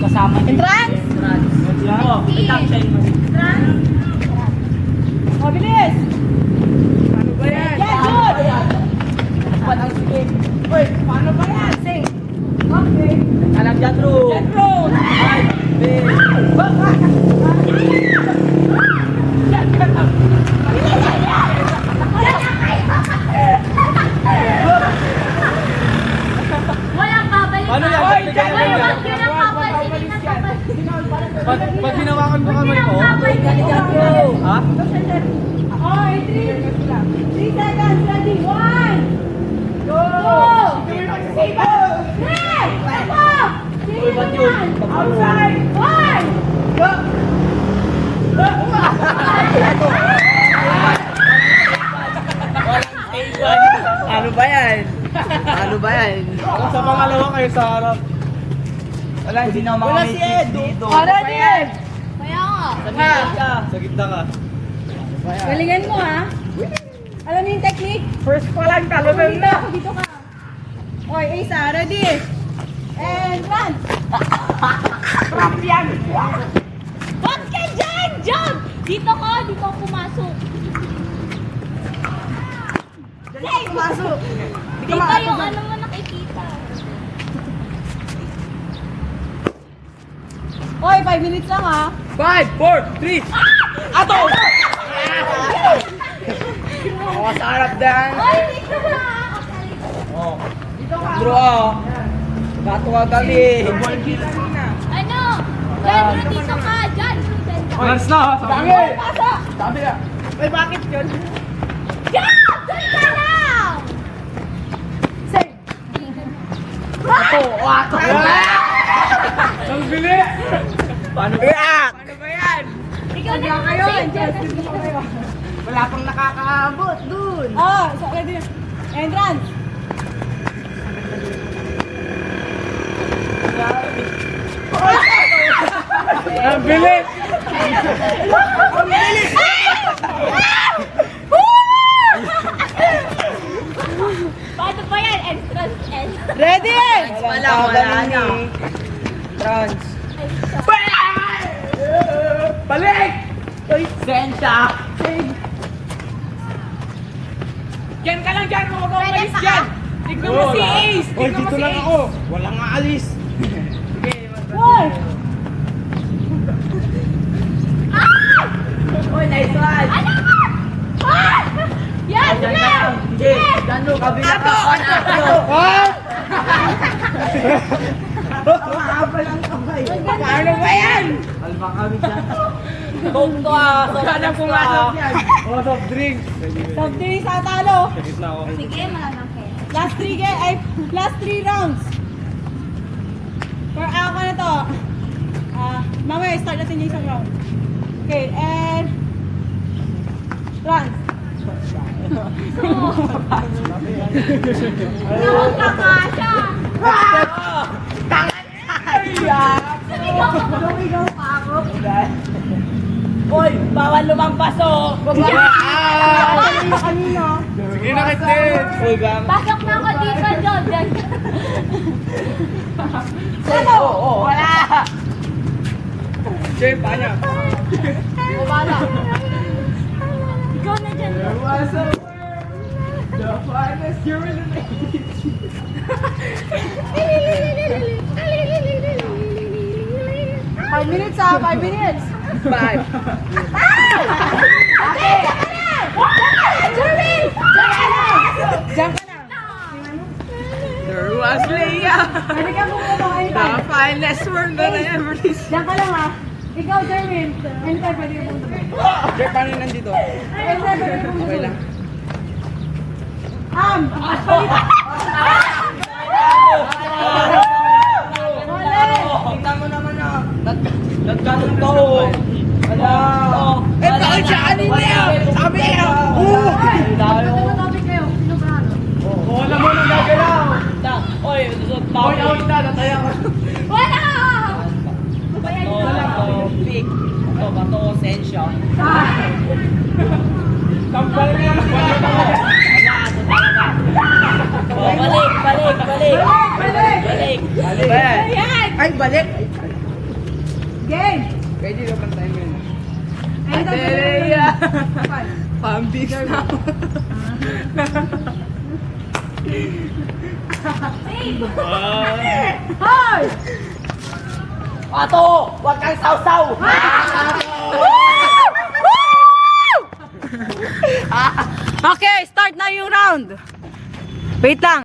kasama niyo. Entrance? Entrance? Mabilis! Ano ba yan? Yeah, good! Patang sige. Uy, paano ba yan? Sing. Okay. Alam dyan, bro. Get roll! Walang babalik. Paano yan? Wag Bigyan yun yan. ang papansinin ng papansinin. Pag hinawakan mo kamay mo, ha? Okay, 3 seconds. Ready? 1, 2, 3, 4, 3, outside, 1, go! Ano ba yan? Ano ba yan? Ako sa pangalawa kayo sa harap. Wala, hindi na Wala si Ed. dito. Ready? Kaya nga. Sa gitna ka. Sa gitna ka. Galingan mo, ha? Alam mo yung technique? First pa lang, talunan na. Dito ka. Okay, Asa, ready? And run! Champion! Ba't ka dyan? Jump! Dito ako pumasok. Hey, pumasok! Dito yung ano mo nakikita. Okay, 5 minutes lang, ha? 5, 4, 3. Ato! Ako sa harap dyan. Oy, dito na! Oh. Bro, oh. Gato ka gali. Ano? Jan, bro, dito ka. Jan, bro, dyan ka. Lance na, ha? Dami! Pasok! Dami ka. Ay, bakit yun? Jan! Doon ka lang! Save! Ato! Ato! Ang bili! Paano ba yan? Paano ba yan? Ikaw na kayo, lang. Jan, Wala pang nakakaabot dun. Oh, so ready na. Entrance! Ang bilis! Paano ba yan? Entrance, entrance. Ready? Wala na. Trans. Balik! Sensya! Diyan ka lang dyan, huwag ka umalis dyan! Tignan mo si Ace! Oy, dito lang ako. Walang aalis. One! Uy, nice one! Ano ba? Ah! Yes, yes! Yes! Dano, kabila ka on ako! Mahaba lang kamay. Paano ba yan? Alba kami dyan. Coke to ah! Sana pumasok yan! Oh, soft drink. Top 3 sa talo. Sa gitna ako. Sige, malalaki. Last 3 rounds. For ako na to. Mamaya, start natin yung isang round. Okay, and... Run. Huwag ka kasha! Lumigaw pa ako. Uy, bawal lumampas oh! Kanina. Sige na kitin. Uy, gam. Pasok na ako dito, John. Dyan. Ano? Wala! Jay, paano? Wala. Ikaw na dyan. There was a world, the finest you in the 5 minutes 5 minutes. 5. Diyan ka na. There was Leah, Pwede ka bumaba anytime. the finest word that I ever seen. Diyan ka lang, ha. Ikaw, Jerwin. Anytime pwede ka bumaba. Jay, paano yung nandito? Anytime pwede ka bumaba. Okay lang. Tingnan mo naman ah. Nagkaroon ka oh. Wala. Eh, bakit siya kanina yan? Sabi niya. Oh, alam mo nang gagalaw. Oy, Oy, out na. Nataya ka. Wala! bato, big. Bato, sensya. Tampal na yan. Oh, balik. Balik. Balik! Balik. Ay, balik. Game! Pwede naman tayo yun. Adelia! Pambis na. Hoy! Pato! Huwag kang sausaw! Okay, start na yung round. Wait lang.